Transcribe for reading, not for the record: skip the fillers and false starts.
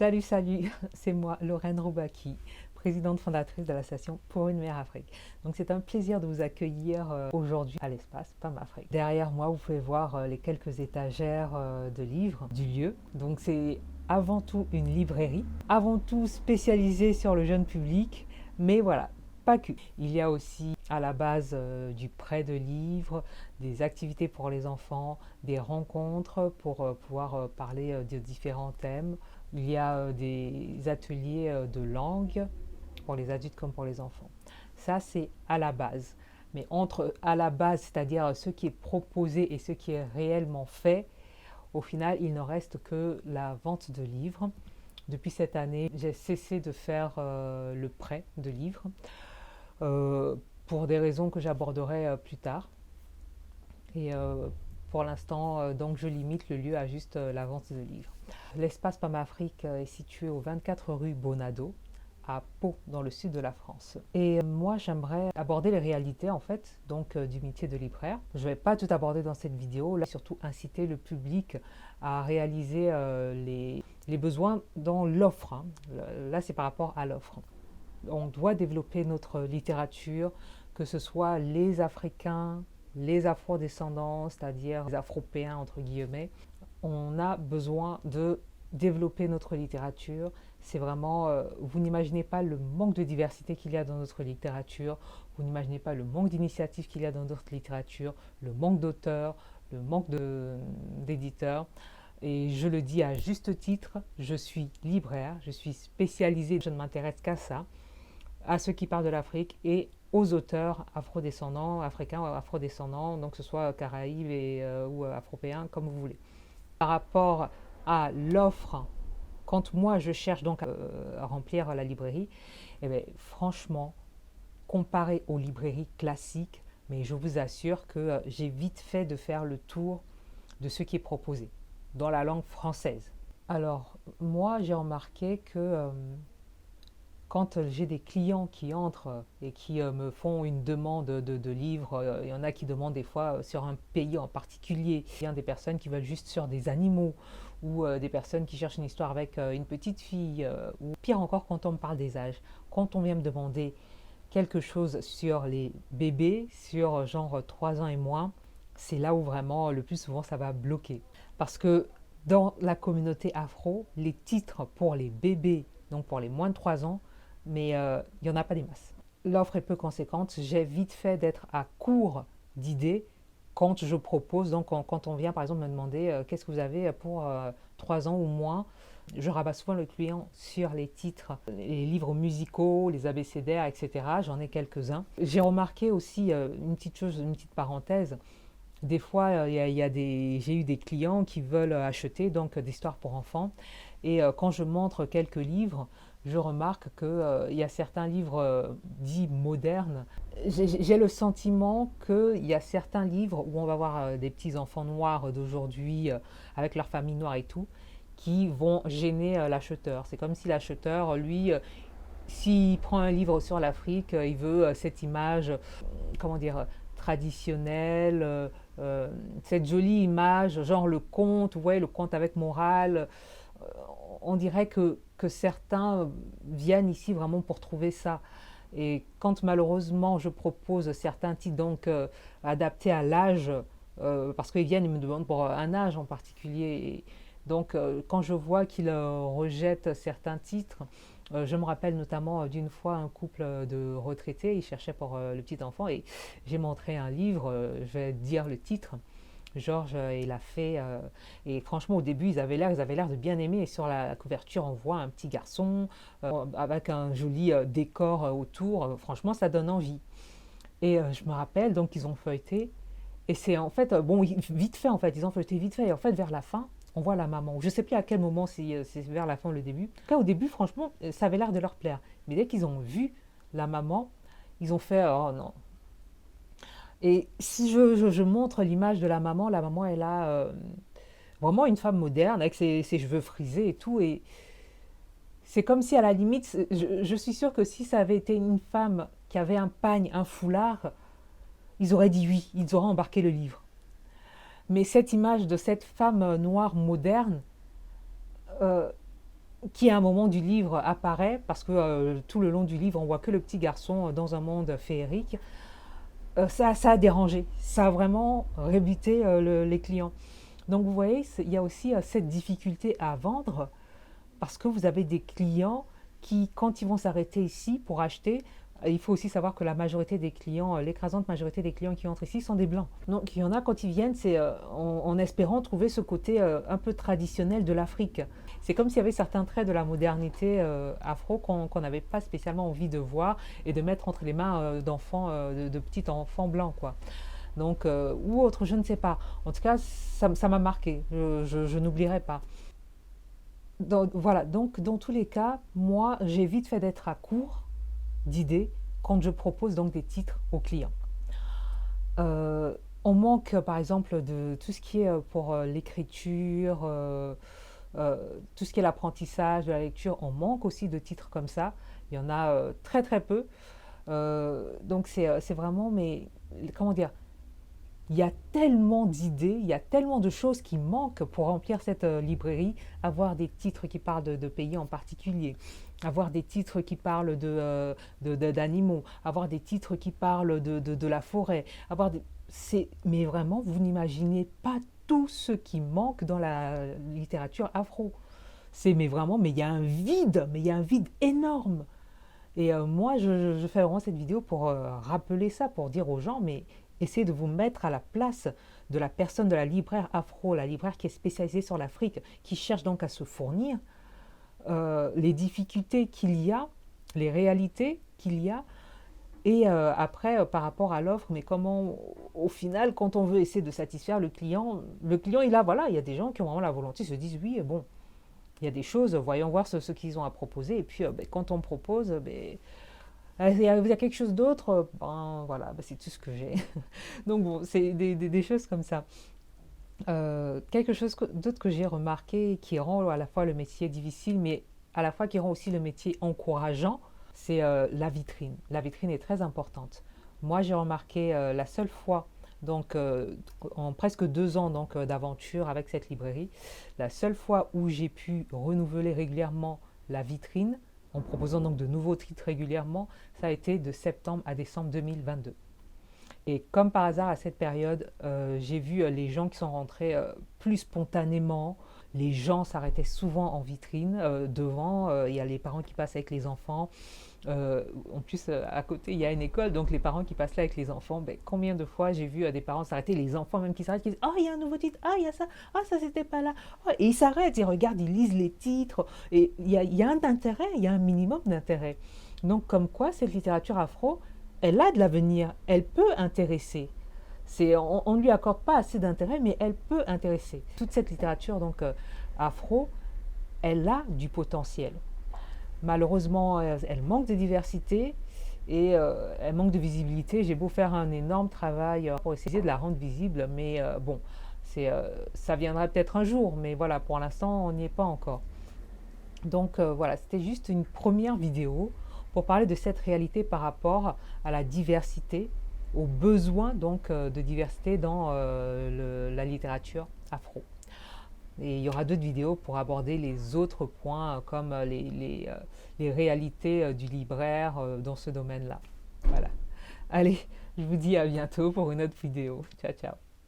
Salut, salut, c'est moi, Lorraine Roubaki, présidente fondatrice de l'association Pour une meilleure Afrique. Donc c'est un plaisir de vous accueillir aujourd'hui à l'espace PAM Afrique. Derrière moi, vous pouvez voir les quelques étagères de livres du lieu. Donc c'est avant tout une librairie, avant tout spécialisée sur le jeune public, mais voilà, pas que. Il y a aussi à la base du prêt de livres, des activités pour les enfants, des rencontres pour pouvoir parler de différents thèmes. Il y a des ateliers de langue pour les adultes comme pour les enfants. Ça, c'est à la base. Mais entre à la base, c'est-à-dire ce qui est proposé et ce qui est réellement fait, au final, il ne reste que la vente de livres. Depuis cette année, j'ai cessé de faire le prêt de livres pour des raisons que j'aborderai plus tard. Et pour l'instant, donc je limite le lieu à juste la vente de livres. L'espace PAM Afrique est situé au 24 rue Bonado, à Pau, dans le sud de la France. Et moi, j'aimerais aborder les réalités, en fait, donc du métier de libraire. Je ne vais pas tout aborder dans cette vidéo, là, surtout inciter le public à réaliser les besoins dans l'offre. Hein. Là, c'est par rapport à l'offre. On doit développer notre littérature, que ce soit les Africains, les afro-descendants, c'est-à-dire les afropéens entre guillemets. On a besoin de développer notre littérature. C'est vraiment, vous n'imaginez pas le manque de diversité qu'il y a dans notre littérature, vous n'imaginez pas le manque d'initiatives qu'il y a dans notre littérature, le manque d'auteurs, le manque d'éditeurs. Et je le dis à juste titre, je suis libraire, je suis spécialisée, je ne m'intéresse qu'à ça, à ceux qui parlent de l'Afrique et aux auteurs afrodescendants, africains ou afrodescendants, donc que ce soit caraïbes ou afropéens, comme vous voulez. Par rapport à l'offre, quand moi je cherche donc à remplir la librairie, eh bien, franchement, comparé aux librairies classiques, mais je vous assure que j'ai vite fait de faire le tour de ce qui est proposé dans la langue française. Alors, moi j'ai remarqué que quand j'ai des clients qui entrent et qui me font une demande de livres, il y en a qui demandent des fois sur un pays en particulier, il y a des personnes qui veulent juste sur des animaux, ou des personnes qui cherchent une histoire avec une petite fille, ou pire encore quand on me parle des âges. Quand on vient me demander quelque chose sur les bébés, sur genre 3 ans et moins, c'est là où vraiment le plus souvent ça va bloquer. Parce que dans la communauté afro, les titres pour les bébés, donc pour les moins de 3 ans, mais il n'y en a pas des masses. L'offre est peu conséquente, j'ai vite fait d'être à court d'idées quand je propose, donc quand on vient par exemple me demander qu'est-ce que vous avez pour 3 ans ou moins, je rabats souvent le client sur les titres, les livres musicaux, les abécédaires, etc. J'en ai quelques-uns. J'ai remarqué aussi une petite chose, une petite parenthèse, des fois, j'ai eu des clients qui veulent acheter donc des histoires pour enfants et quand je montre quelques livres, je remarque qu'il y a certains livres dits modernes. J'ai le sentiment qu'il y a certains livres où on va voir des petits enfants noirs d'aujourd'hui avec leur famille noire et tout, qui vont gêner l'acheteur. C'est comme si l'acheteur, lui, s'il prend un livre sur l'Afrique, il veut cette image, comment dire, traditionnelle, cette jolie image, genre le conte, ouais, le conte avec morale. On dirait que certains viennent ici vraiment pour trouver ça. Et quand malheureusement je propose certains titres donc adaptés à l'âge, parce qu'ils viennent, ils me demandent pour un âge en particulier. Et donc quand je vois qu'ils rejettent certains titres, je me rappelle notamment d'une fois un couple de retraités, ils cherchaient pour le petit enfant et j'ai montré un livre, je vais dire le titre, Georges et la fée. Et franchement, au début, ils avaient l'air de bien aimer. Et sur la couverture, on voit un petit garçon avec un joli décor autour. Franchement, ça donne envie. Et je me rappelle, donc, ils ont feuilleté. Et c'est en fait, bon, vite fait, en fait, ils ont feuilleté vite fait. Et en fait, vers la fin, on voit la maman. Je ne sais plus à quel moment, si c'est vers la fin ou le début. En tout cas, au début, franchement, ça avait l'air de leur plaire. Mais dès qu'ils ont vu la maman, ils ont fait, oh non. Et si je montre l'image de la maman, elle a vraiment une femme moderne avec ses cheveux frisés et tout. Et c'est comme si à la limite, je suis sûre que si ça avait été une femme qui avait un pagne, un foulard, ils auraient dit oui, ils auraient embarqué le livre. Mais cette image de cette femme noire moderne, euh, qui à un moment du livre apparaît, parce que tout le long du livre, on voit que le petit garçon dans un monde féerique. Ça a dérangé, ça a vraiment rébuté les clients. Donc vous voyez, il y a aussi cette difficulté à vendre, parce que vous avez des clients qui, quand ils vont s'arrêter ici pour acheter, il faut aussi savoir que la majorité des clients, l'écrasante majorité des clients qui entrent ici sont des blancs. Donc il y en a quand ils viennent, c'est en espérant trouver ce côté un peu traditionnel de l'Afrique. C'est comme s'il y avait certains traits de la modernité afro qu'on n'avait pas spécialement envie de voir et de mettre entre les mains d'enfants, de petits enfants blancs, quoi. Donc, ou autre, je ne sais pas. En tout cas, ça m'a marqué, je n'oublierai pas. Voilà, donc dans tous les cas, moi, j'évite fait d'être à court d'idées quand je propose donc des titres aux clients. On manque par exemple de tout ce qui est pour l'écriture, tout ce qui est l'apprentissage de la lecture, on manque aussi de titres comme ça. Il y en a très très peu. Donc c'est vraiment, mais comment dire, il y a tellement d'idées, il y a tellement de choses qui manquent pour remplir cette librairie, avoir des titres qui parlent de pays en particulier, avoir des titres qui parlent d'animaux, avoir des titres qui parlent de la forêt, mais vraiment, vous n'imaginez pas tout ce qui manque dans la littérature afro. Mais vraiment, mais il y a un vide, mais il y a un vide énorme. Et moi, je fais vraiment cette vidéo pour rappeler ça, pour dire aux gens, mais essayez de vous mettre à la place de la personne, de la libraire afro, la libraire qui est spécialisée sur l'Afrique, qui cherche donc à se fournir, les difficultés qu'il y a, les réalités qu'il y a, et après, par rapport à l'offre, mais comment, au final, quand on veut essayer de satisfaire le client, voilà, il y a des gens qui ont vraiment la volonté, se disent, oui, bon, il y a des choses, voyons voir ce qu'ils ont à proposer, et puis quand on propose, il y a quelque chose d'autre, voilà, c'est tout ce que j'ai. Donc bon, c'est des choses comme ça. Quelque chose d'autre que j'ai remarqué qui rend à la fois le métier difficile, mais à la fois qui rend aussi le métier encourageant, c'est la vitrine. La vitrine est très importante. Moi, j'ai remarqué la seule fois, donc en presque 2 ans d'aventure avec cette librairie, la seule fois où j'ai pu renouveler régulièrement la vitrine, en proposant donc de nouveaux titres régulièrement, ça a été de septembre à décembre 2022. Et comme par hasard, à cette période, j'ai vu les gens qui sont rentrés plus spontanément. Les gens s'arrêtaient souvent en vitrine. Devant, il y a les parents qui passent avec les enfants. En plus, à côté, il y a une école, donc les parents qui passent là avec les enfants. Combien de fois j'ai vu des parents s'arrêter, les enfants même qui s'arrêtent, qui disent « Oh, il y a un nouveau titre, ah, il y a ça, ah, ça, c'était pas là. Oh, » Et ils s'arrêtent, ils regardent, ils lisent les titres. Et il y a un intérêt, il y a un minimum d'intérêt. Donc, comme quoi, cette littérature afro, elle a de l'avenir, elle peut intéresser. On ne lui accorde pas assez d'intérêt, mais elle peut intéresser. Toute cette littérature donc afro, elle a du potentiel. Malheureusement, elle manque de diversité et elle manque de visibilité. J'ai beau faire un énorme travail pour essayer de la rendre visible, mais bon, ça viendra peut-être un jour, mais voilà, pour l'instant, on n'y est pas encore. Donc voilà, c'était juste une première vidéo pour parler de cette réalité par rapport à la diversité, aux besoins donc de diversité dans la littérature afro. Et il y aura d'autres vidéos pour aborder les autres points comme les réalités du libraire dans ce domaine-là. Voilà. Allez, je vous dis à bientôt pour une autre vidéo. Ciao, ciao.